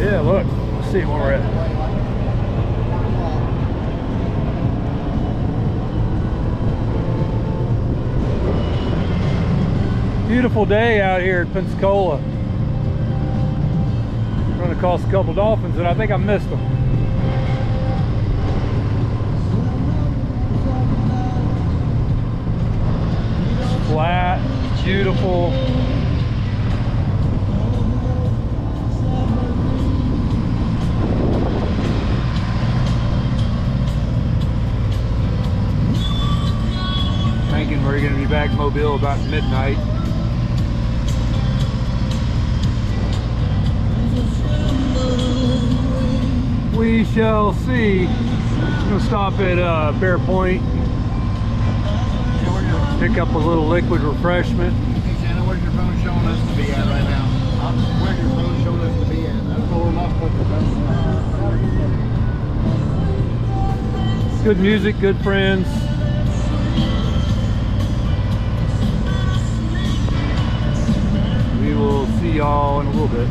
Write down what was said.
Yeah, look. Let's see where we're at. Beautiful day out here at Pensacola. Run across a couple dolphins and I think I missed them. It's flat, beautiful. Thinking we're going to be back in Mobile about midnight. We shall see. I'm gonna stop at Bear Point, pick up a little liquid refreshment. Hey Shannon, where's your phone showing us to be at right now? Where's your phone showing us to be at? I'm pulling up with the phone. Good music, good friends. We will see y'all in a little bit.